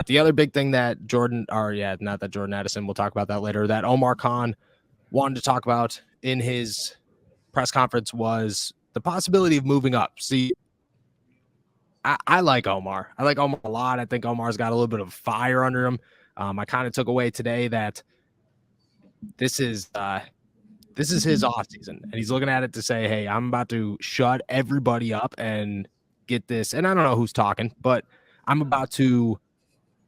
the other big thing that not that Jordan Addison, we'll talk about that later, that Omar Khan wanted to talk about in his press conference was the possibility of moving up. See, I like Omar. I like Omar a lot. I think Omar's got a little bit of fire under him. I kind of took away today that this is his offseason, and he's looking at it to say, hey, I'm about to shut everybody up and get this. And I don't know who's talking, but I'm about to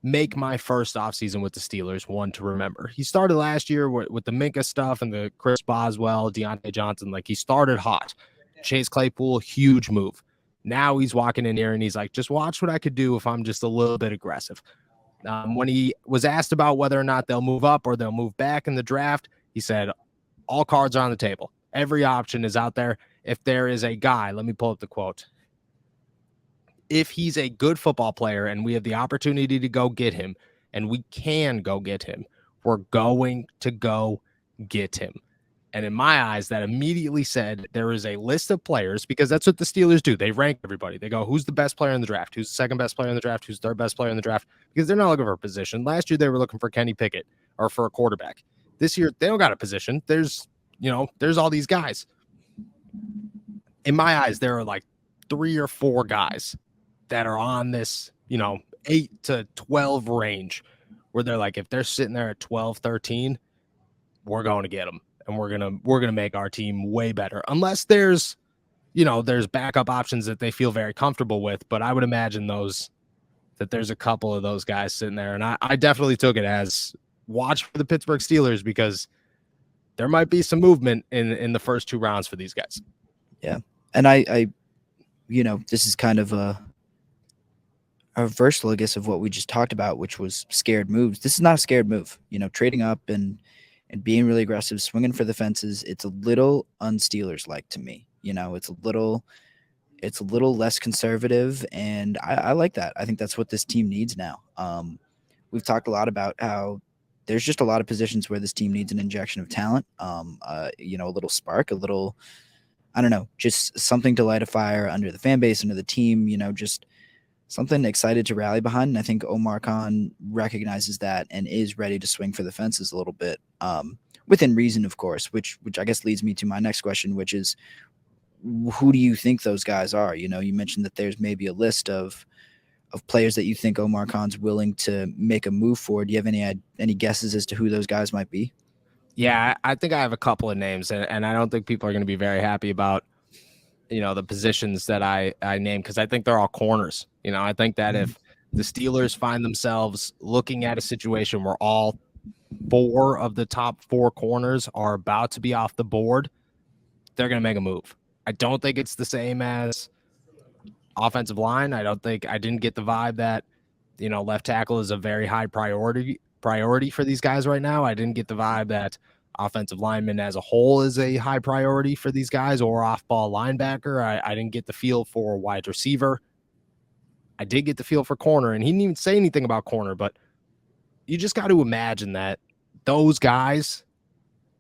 make my first offseason with the Steelers one to remember. He started last year with the Minka stuff and the Chris Boswell, Deontay Johnson. Like, he started hot. Chase Claypool, huge move. Now he's walking in here and he's like, just watch what I could do if I'm just a little bit aggressive. When he was asked about whether or not they'll move up or they'll move back in the draft, he said, all cards are on the table. Every option is out there. If there is a guy, let me pull up the quote. If he's a good football player and we have the opportunity to go get him, and we can go get him, we're going to go get him. And in my eyes, that immediately said there is a list of players, because that's what the Steelers do. They rank everybody. They go, who's the best player in the draft? Who's the second best player in the draft? Who's third best player in the draft? Because they're not looking for a position. Last year, they were looking for Kenny Pickett or for a quarterback. This year, they don't got a position. There's all these guys. In my eyes, there are like 3 or 4 guys that are on this, 8 to 12 range where they're like, if they're sitting there at 12, 13, we're going to get them. And we're going to make our team way better. Unless there's backup options that they feel very comfortable with. But I would imagine that there's a couple of those guys sitting there. And I definitely took it as watch for the Pittsburgh Steelers, because there might be some movement in the first 2 rounds for these guys. Yeah. And I this is kind of a reversal, I guess, of what we just talked about, which was scared moves. This is not a scared move. Trading up and being really aggressive, swinging for the fences. It's a little un-Steelers like to me. It's a little less conservative, and I like that. I think that's what this team needs now. We've talked a lot about how there's just a lot of positions where this team needs an injection of talent. A little spark, a little, I don't know, just something to light a fire under the fan base, under the team, just something excited to rally behind. And I think Omar Khan recognizes that and is ready to swing for the fences a little bit, within reason, of course, which I guess leads me to my next question, which is, who do you think those guys are? You mentioned that there's maybe a list of players that you think Omar Khan's willing to make a move for. Do you have any guesses as to who those guys might be? Yeah, I think I have a couple of names, and I don't think people are going to be very happy about the positions that I named, because I think they're all corners. I think that if the Steelers find themselves looking at a situation where all 4 of the top 4 corners are about to be off the board, they're going to make a move. I don't think it's the same as offensive line. I didn't get the vibe that, left tackle is a very high priority for these guys right now. I didn't get the vibe that offensive lineman as a whole is a high priority for these guys, or off-ball linebacker. I didn't get the feel for wide receiver. I did get the feel for corner, and he didn't even say anything about corner, but you just got to imagine that those guys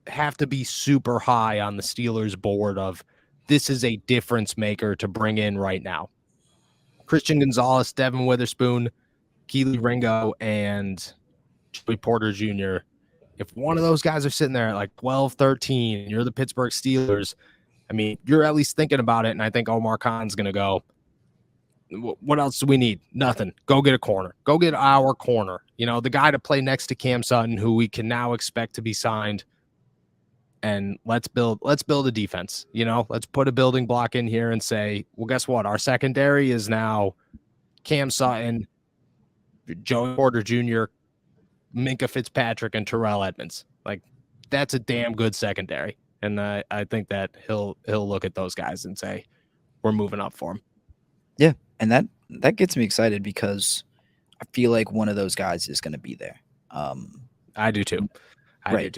have to be super high on the Steelers board of, this is a difference maker to bring in right now. Christian Gonzalez, Devin Witherspoon, Keely Ringo, and Joey Porter Jr. If one of those guys are sitting there at like 12, 13, and you're the Pittsburgh Steelers, I mean, you're at least thinking about it, and I think Omar Khan's going to go, what else do we need? Nothing. Go get a corner. Go get our corner. The guy to play next to Cam Sutton, who we can now expect to be signed. And let's build a defense. Let's put a building block in here and say, well, guess what? Our secondary is now Cam Sutton, Joey Porter Jr., Minka Fitzpatrick, and Terrell Edmonds. Like, that's a damn good secondary. And I think that he'll look at those guys and say, we're moving up for him. Yeah, and that gets me excited, because I feel like one of those guys is going to be there. I do too. Right.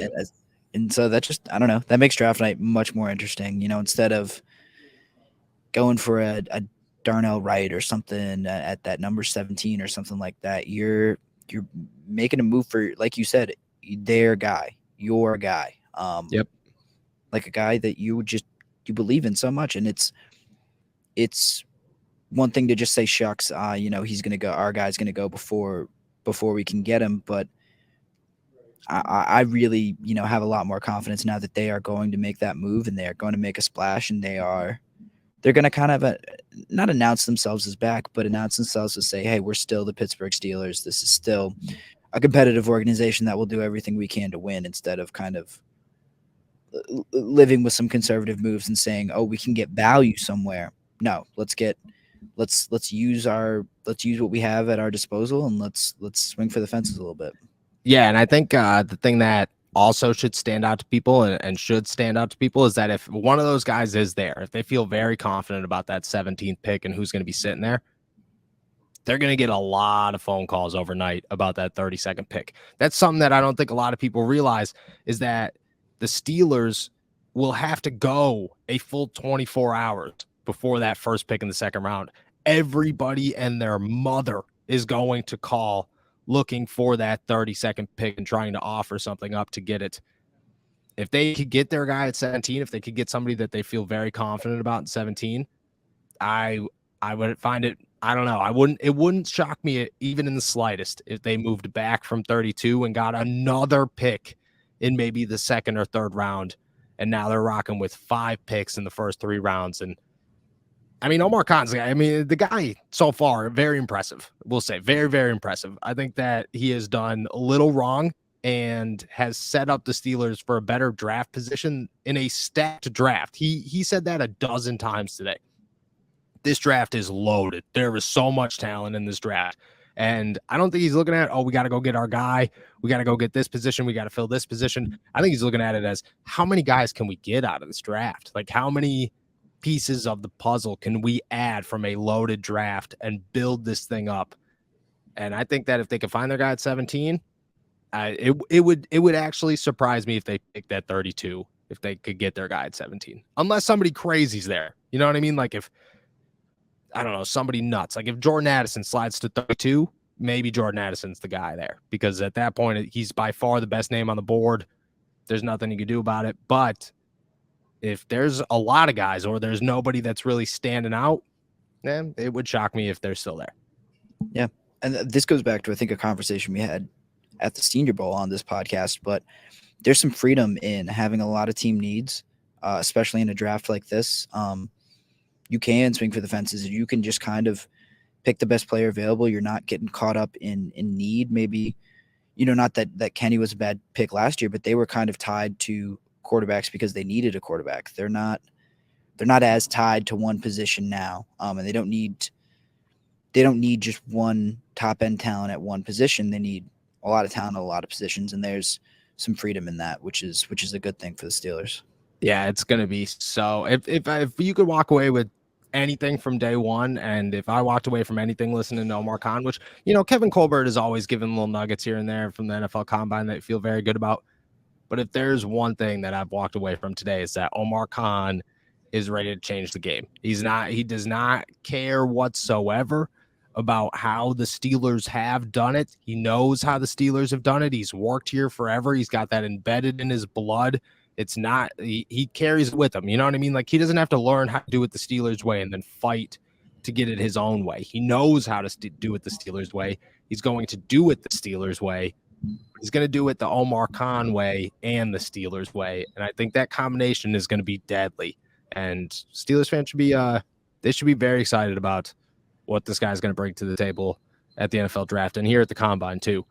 And so that just, I don't know, that makes draft night much more interesting. Instead of going for a Darnell Wright or something at that number 17 or something like that, you're making a move for, like you said, their guy, your guy. Yep. Like a guy that you believe in so much. And it's one thing to just say, shucks, he's going to go, our guy's going to go before before we can get him. But I really, have a lot more confidence now that they are going to make that move and they are going to make a splash, and they're going to kind of not announce themselves as back, but announce themselves to say, hey, we're still the Pittsburgh Steelers. This is still a competitive organization that will do everything we can to win, instead of kind of living with some conservative moves and saying, oh, we can get value somewhere. No, let's use what we have at our disposal, and let's swing for the fences a little bit. Yeah, and I think the thing that also should stand out to people and should stand out to people is that if one of those guys is there, if they feel very confident about that 17th pick and who's going to be sitting there, they're going to get a lot of phone calls overnight about that 32nd pick. That's something that I don't think a lot of people realize, is that the Steelers will have to go a full 24 hours before that first pick in the second round. Everybody and their mother is going to call looking for that 32nd pick and trying to offer something up to get it. If they could get their guy at 17, if they could get somebody that they feel very confident about in 17, I would find it, I don't know, it wouldn't shock me even in the slightest if they moved back from 32 and got another pick in maybe the second or third round, and now they're rocking with 5 picks in the first 3 rounds. And I mean, Omar Khan's guy, the guy so far, very impressive. We'll say very, very impressive. I think that he has done a little wrong and has set up the Steelers for a better draft position in a stacked draft. He said that a dozen times today. This draft is loaded. There is so much talent in this draft. And I don't think he's looking at, we got to go get our guy. We got to go get this position. We got to fill this position. I think he's looking at it as, how many guys can we get out of this draft? Like, how many pieces of the puzzle can we add from a loaded draft and build this thing up? And I think that if they could find their guy at 17, it would actually surprise me if they picked that 32, if they could get their guy at 17, unless somebody crazy's there. You know what I mean? Like, if, I don't know, somebody nuts, like if Jordan Addison slides to 32, maybe Jordan Addison's the guy there, because at that point he's by far the best name on the board. There's nothing you can do about it. But if there's a lot of guys or there's nobody that's really standing out, then it would shock me if they're still there. Yeah. And this goes back to, I think, a conversation we had at the Senior Bowl on this podcast, but there's some freedom in having a lot of team needs, especially in a draft like this. You can swing for the fences, and you can just kind of pick the best player available. You're not getting caught up in need. Maybe, not that Kenny was a bad pick last year, but they were kind of tied to quarterbacks because they needed a quarterback. They're not as tied to one position now, and they don't need just one top end talent at one position. They need a lot of talent at a lot of positions, and there's some freedom in that, which is a good thing for the Steelers. Yeah, it's gonna be so. If you could walk away with anything from day one, and if I walked away from anything listening to Omar Khan, which Kevin Colbert is always giving little nuggets here and there from the NFL Combine that you feel very good about. But if there's one thing that I've walked away from today, is that Omar Khan is ready to change the game. He does not care whatsoever about how the Steelers have done it. He knows how the Steelers have done it. He's worked here forever. He's got that embedded in his blood. It's not, he carries it with him. You know what I mean? Like, he doesn't have to learn how to do it the Steelers way and then fight to get it his own way. He knows how to do it the Steelers way. He's going to do it the Steelers way. He's going to do it the Omar Khan way and the Steelers way. And I think that combination is going to be deadly. And Steelers fans should be they should be very excited about what this guy's going to bring to the table at the NFL draft and here at the Combine too.